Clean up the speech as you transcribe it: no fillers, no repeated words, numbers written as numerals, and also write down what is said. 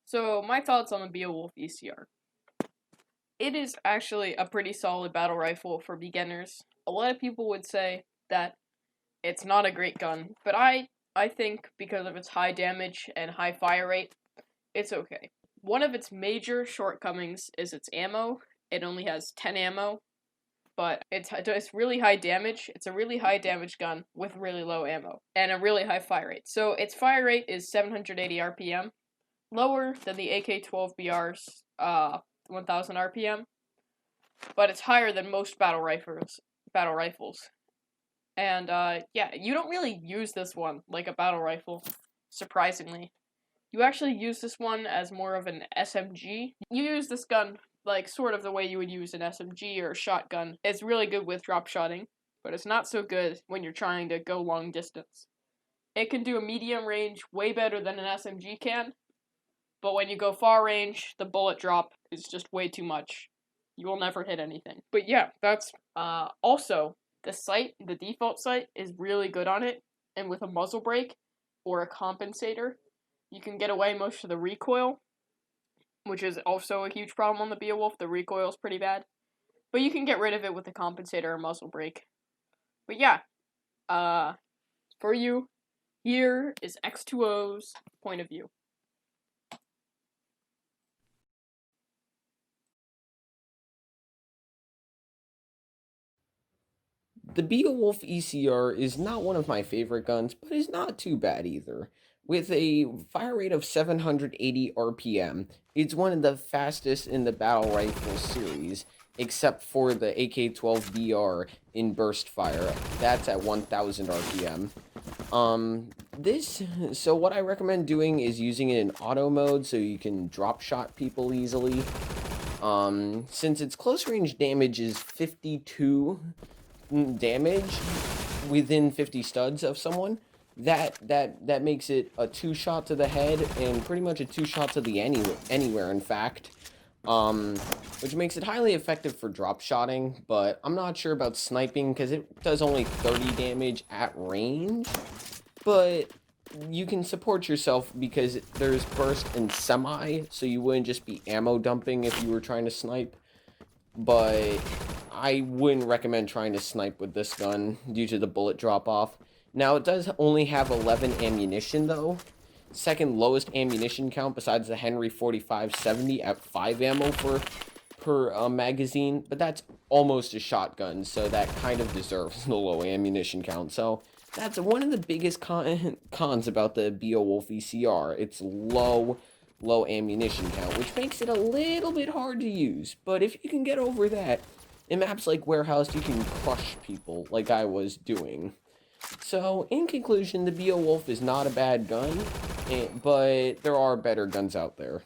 So, my thoughts on the beowulf ECR. It is actually a pretty solid battle rifle for beginners. A lot of people would say that it's not a great gun, but I think because of its high damage and high fire rate, it's okay. One of its major shortcomings is its ammo. It only has 10 ammo, but it's really high damage. It's a really high damage gun with really low ammo and a really high fire rate. So its fire rate is 780 RPM, lower than the AK-12BR's 1000 RPM, but it's higher than most battle rifles. And yeah, you don't really use this one like a battle rifle, surprisingly. You actually use this one as more of an SMG. You use this gun like sort of the way you would use an SMG or a shotgun. It's really good with drop shotting, but it's not so good when you're trying to go long distance. It can do a medium range way better than an SMG can, but when you go far range, the bullet drop is just way too much. You will never hit anything. But yeah, that's also the default sight is really good on it, and with a muzzle brake or a compensator, you can get away most of the recoil, which is also a huge problem on the Beowulf. The recoil is pretty bad, but you can get rid of it with a compensator or muzzle brake. But yeah, for you, here is X2O's point of view. The Beowulf ECR is not one of my favorite guns, but is not too bad either. With a fire rate of 780 RPM, it's one of the fastest in the battle rifle series, except for the AK-12BR in burst fire. That's at 1000 RPM. So what I recommend doing is using it in auto mode so you can drop shot people easily. Since its close range damage is 52 damage within 50 studs of someone, that makes it a 2-shot to the head and pretty much a 2-shot to the anywhere in fact, which makes it highly effective for drop shotting. But I'm not sure about sniping because it does only 30 damage at range, but you can support yourself because there's burst and semi, so you wouldn't just be ammo dumping if you were trying to snipe. But I wouldn't recommend trying to snipe with this gun due to the bullet drop-off. Now, it does only have 11 ammunition, though. Second lowest ammunition count besides the Henry 4570 at 5 ammo per magazine. But that's almost a shotgun, so that kind of deserves the low ammunition count. So that's one of the biggest cons about the Beowulf ECR. It's low ammunition count, which makes it a little bit hard to use. But if you can get over that, in maps like Warehouse, you can crush people like I was doing. So, in conclusion, the Beowulf is not a bad gun, but there are better guns out there.